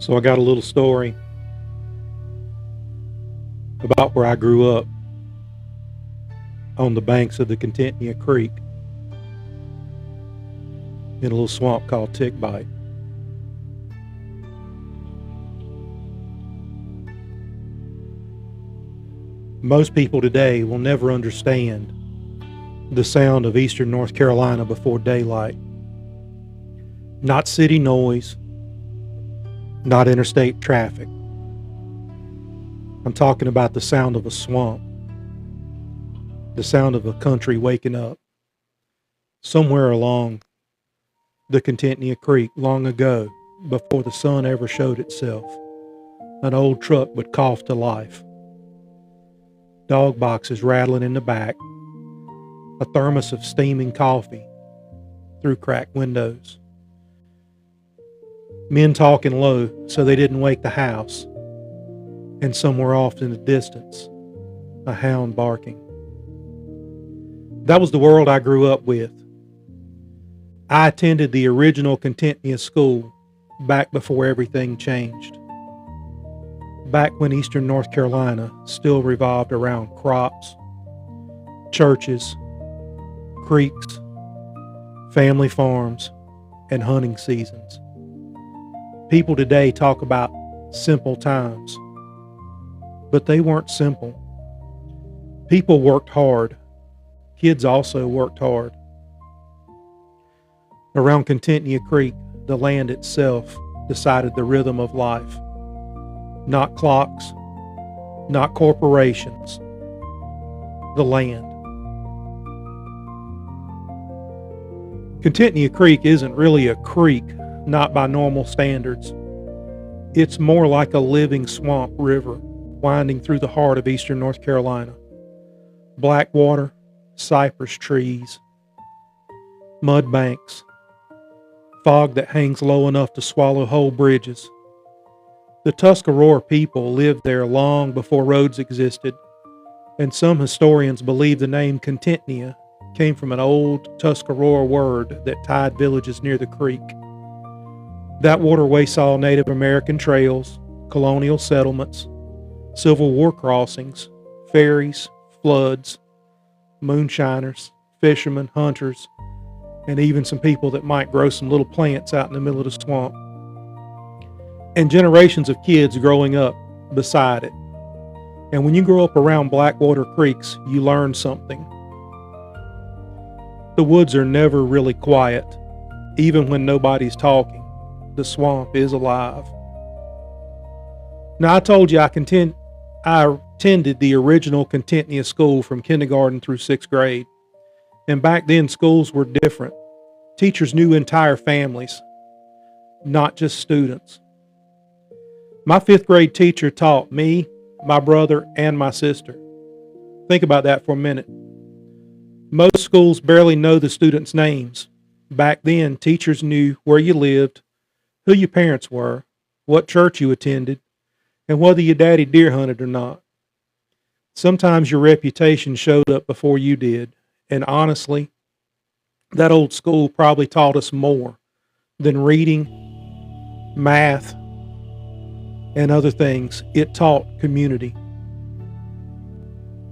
So I got a little story about where I grew up on the banks of the Contentnea Creek in a little swamp called Tick Bite. Most people today will never understand the sound of eastern North Carolina before daylight. Not city noise, not interstate traffic. I'm talking about the sound of a swamp, the sound of a country waking up. Somewhere along the Contentnea Creek long ago, before the sun ever showed itself, an old truck would cough to life. Dog boxes rattling in the back, a thermos of steaming coffee through cracked windows. Men talking low so they didn't wake the house, and somewhere off in the distance, a hound barking. That was the world I grew up with. I attended the original Contentnea school back before everything changed. Back when eastern North Carolina still revolved around crops, churches, creeks, family farms, and hunting seasons. People today talk about simple times, but they weren't simple. People worked hard. Kids also worked hard. Around Contentnea Creek, the land itself decided the rhythm of life. Not clocks, not corporations. The land. Contentnea Creek isn't really a creek, not by normal standards. It's more like a living swamp river winding through the heart of eastern North Carolina. Black water, cypress trees, mud banks, fog that hangs low enough to swallow whole bridges. The Tuscarora people lived there long before roads existed, and some historians believe the name Contentnea came from an old Tuscarora word that tied villages near the creek. That waterway saw Native American trails, colonial settlements, Civil War crossings, ferries, floods, moonshiners, fishermen, hunters, and even some people that might grow some little plants out in the middle of the swamp. And generations of kids growing up beside it. And when you grow up around Blackwater creeks, you learn something. The woods are never really quiet, even when nobody's talking. The swamp is alive. Now, I told you I attended the original Contentnea school from kindergarten through 6th grade. And back then, schools were different. Teachers knew entire families, not just students. My 5th grade teacher taught me, my brother, and my sister. Think about that for a minute. Most schools barely know the students' names. Back then, teachers knew where you lived, who your parents were, what church you attended, and whether your daddy deer hunted or not. Sometimes your reputation showed up before you did, and honestly, that old school probably taught us more than reading, math, and other things. It taught community.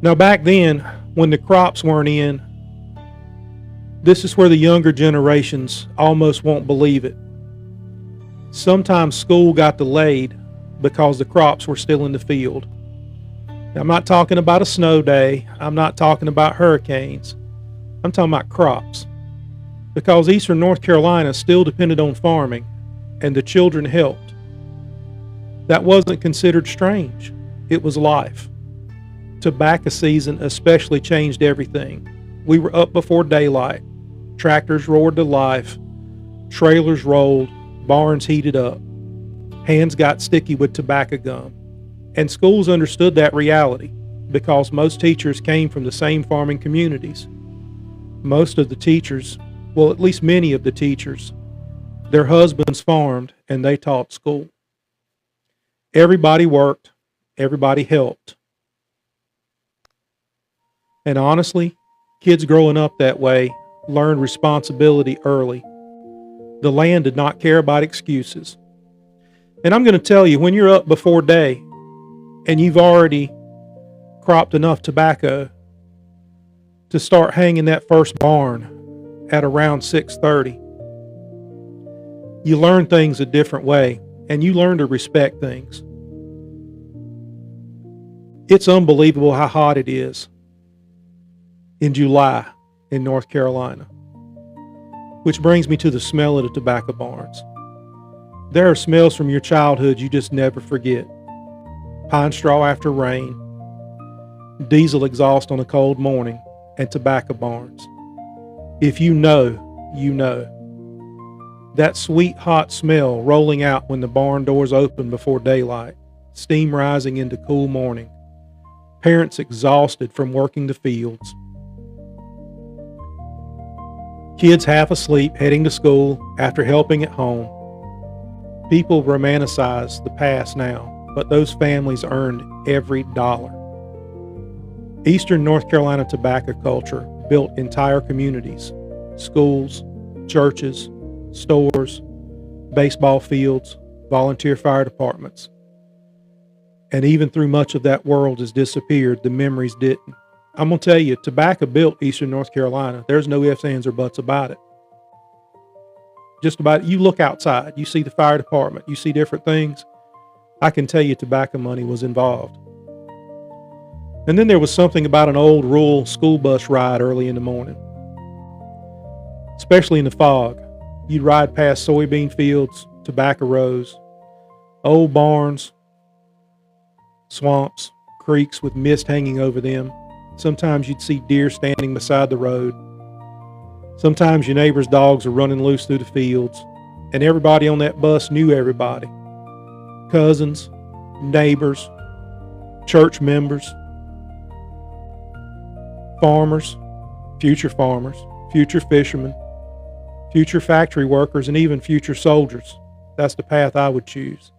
Now back then, when the crops weren't in, this is where the younger generations almost won't believe it. Sometimes school got delayed because the crops were still in the field. Now, I'm not talking about a snow day. I'm not talking about hurricanes. I'm talking about crops. Because eastern North Carolina still depended on farming, and the children helped. That wasn't considered strange. It was life. Tobacco season especially changed everything. We were up before daylight. Tractors roared to life. Trailers rolled. Barns heated up. Hands got sticky with tobacco gum. And schools understood that reality because most teachers came from the same farming communities. Most of the teachers, well, at least many of the teachers, their husbands farmed and they taught school. Everybody worked. Everybody helped. And honestly, kids growing up that way learned responsibility early. The land did not care about excuses. And I'm going to tell you, when you're up before day and you've already cropped enough tobacco to start hanging that first barn at around 6:30, you learn things a different way, and you learn to respect things. It's unbelievable how hot it is in July in North Carolina, which brings me to the smell of the tobacco barns. There are smells from your childhood you just never forget. Pine straw after rain, diesel exhaust on a cold morning, and tobacco barns. If you know, you know. That sweet hot smell rolling out when the barn doors open before daylight, steam rising into cool morning, parents exhausted from working the fields, kids half asleep heading to school after helping at home. People romanticize the past now, but those families earned every dollar. Eastern North Carolina tobacco culture built entire communities, schools, churches, stores, baseball fields, volunteer fire departments. And even through much of that world has disappeared, the memories didn't. I'm going to tell you, tobacco built Eastern North Carolina. There's no ifs, ands, or buts about it. Just about it. You look outside, you see the fire department, you see different things. I can tell you tobacco money was involved. And then there was something about an old rural school bus ride early in the morning, especially in the fog. You'd ride past soybean fields, tobacco rows, old barns, swamps, creeks with mist hanging over them. Sometimes you'd see deer standing beside the road. Sometimes your neighbor's dogs are running loose through the fields, and everybody on that bus knew everybody. Cousins, neighbors, church members, farmers, future fishermen, future factory workers, and even future soldiers. That's the path I would choose.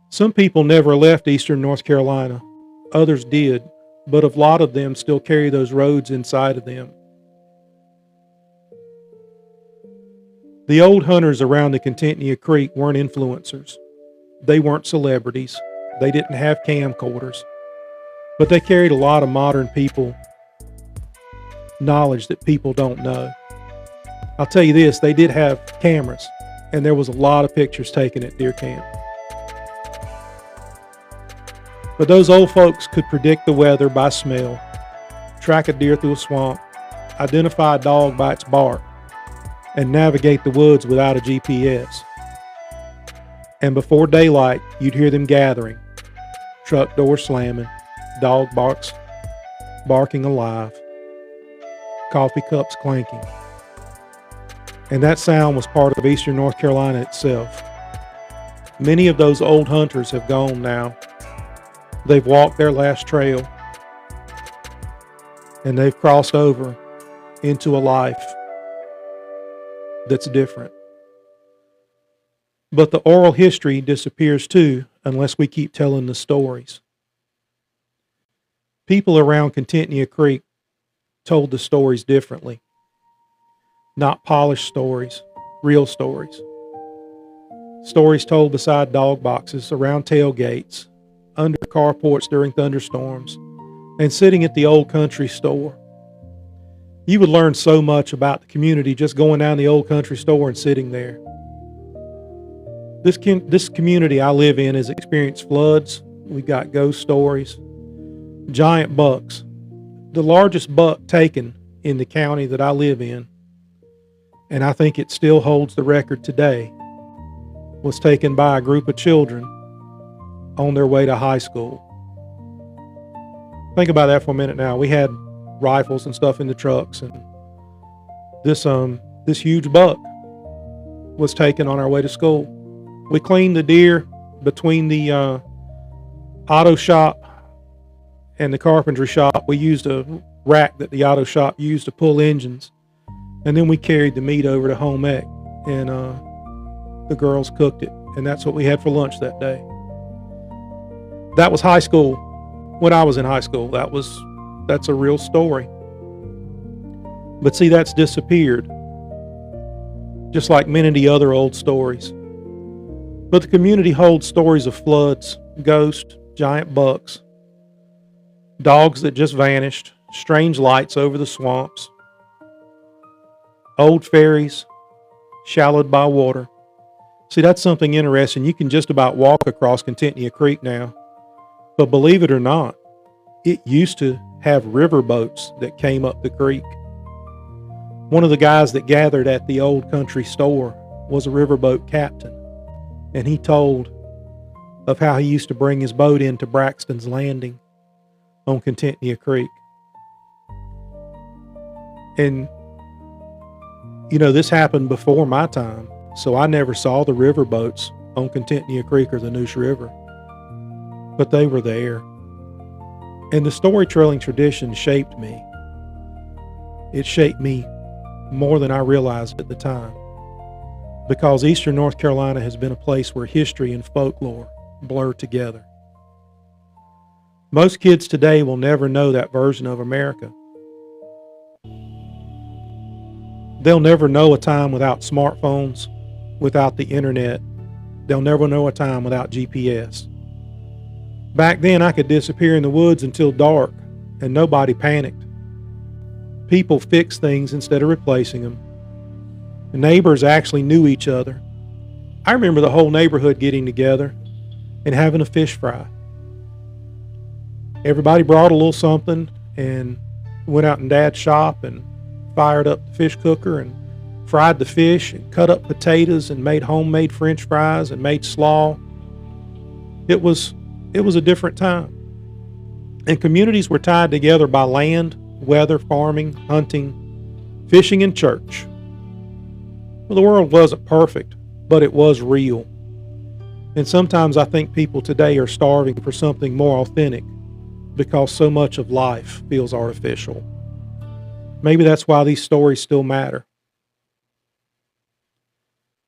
Some people never left Eastern North Carolina. Others did, but a lot of them still carry those roads inside of them. The old hunters around the Contentnea Creek weren't influencers. They weren't celebrities. They didn't have camcorders. But they carried a lot of modern people knowledge that people don't know. I'll tell you this, they did have cameras, and there was a lot of pictures taken at deer camp. But those old folks could predict the weather by smell, track a deer through a swamp, identify a dog by its bark, and navigate the woods without a GPS. And before daylight, you'd hear them gathering, truck doors slamming, dog barking alive, coffee cups clanking. And that sound was part of Eastern North Carolina itself. Many of those old hunters have gone now. They've walked their last trail, and they've crossed over into a life that's different. But the oral history disappears too unless we keep telling the stories. People around Contentnea Creek told the stories differently. Not polished stories, real stories. Stories told beside dog boxes, around tailgates, under carports during thunderstorms, and sitting at the old country store. You would learn so much about the community just going down the old country store and sitting there. This community I live in has experienced floods. We've got ghost stories, giant bucks. The largest buck taken in the county that I live in, and I think it still holds the record today, was taken by a group of children on their way to high school. Think about that for a minute now. We had rifles and stuff in the trucks, and this huge buck was taken on our way to school. We cleaned the deer between the auto shop and the carpentry shop. We used a rack that the auto shop used to pull engines, and then we carried the meat over to home ec, and the girls cooked it, and that's what we had for lunch that day. That was high school. When I was in high school, that's a real story. But see, that's disappeared, just like many of the other old stories. But the community holds stories of floods, ghosts, giant bucks, dogs that just vanished, strange lights over the swamps, old ferries shallowed by water. See, that's something interesting. You can just about walk across Contentnea Creek now. But believe it or not, it used to have river boats that came up the creek. One of the guys that gathered at the old country store was a riverboat captain, and he told of how he used to bring his boat into Braxton's Landing on Contentnea Creek. And, this happened before my time, so I never saw the riverboats on Contentnea Creek or the Neuse River. But they were there. And the storytelling tradition shaped me. It shaped me more than I realized at the time, because Eastern North Carolina has been a place where history and folklore blur together. Most kids today will never know that version of America. They'll never know a time without smartphones, without the internet. They'll never know a time without GPS. Back then, I could disappear in the woods until dark, and nobody panicked. People fixed things instead of replacing them. The neighbors actually knew each other. I remember the whole neighborhood getting together and having a fish fry. Everybody brought a little something and went out in Dad's shop and fired up the fish cooker and fried the fish and cut up potatoes and made homemade French fries and made slaw. It was a different time. And communities were tied together by land, weather, farming, hunting, fishing, and church. Well, the world wasn't perfect, but it was real. And sometimes I think people today are starving for something more authentic because so much of life feels artificial. Maybe that's why these stories still matter.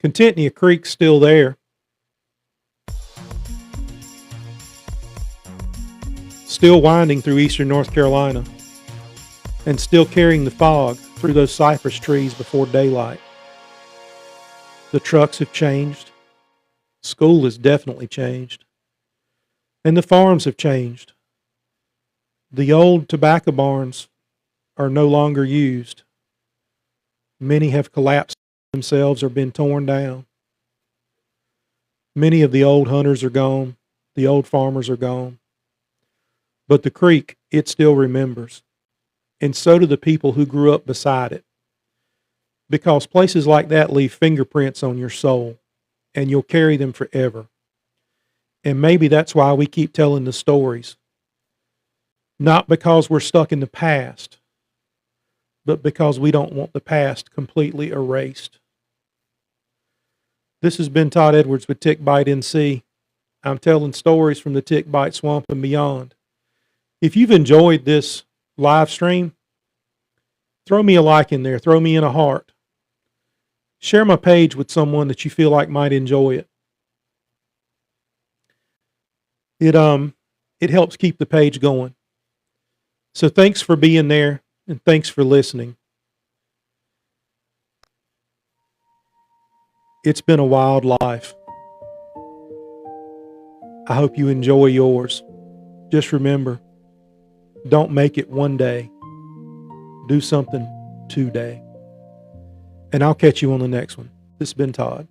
Contentnea Creek's still there. Still winding through eastern North Carolina, and still carrying the fog through those cypress trees before daylight. The trucks have changed. School has definitely changed. And the farms have changed. The old tobacco barns are no longer used. Many have collapsed themselves or been torn down. Many of the old hunters are gone. The old farmers are gone. But the creek, it still remembers. And so do the people who grew up beside it. Because places like that leave fingerprints on your soul, and you'll carry them forever. And maybe that's why we keep telling the stories. Not because we're stuck in the past, but because we don't want the past completely erased. This has been Todd Edwards with Tick Bite NC. I'm telling stories from the Tick Bite Swamp and beyond. If you've enjoyed this live stream, throw me a like in there. Throw me in a heart. Share my page with someone that you feel like might enjoy it. It helps keep the page going. So thanks for being there, and thanks for listening. It's been a wild life. I hope you enjoy yours. Just remember, don't make it one day. Do something today. And I'll catch you on the next one. This has been Todd.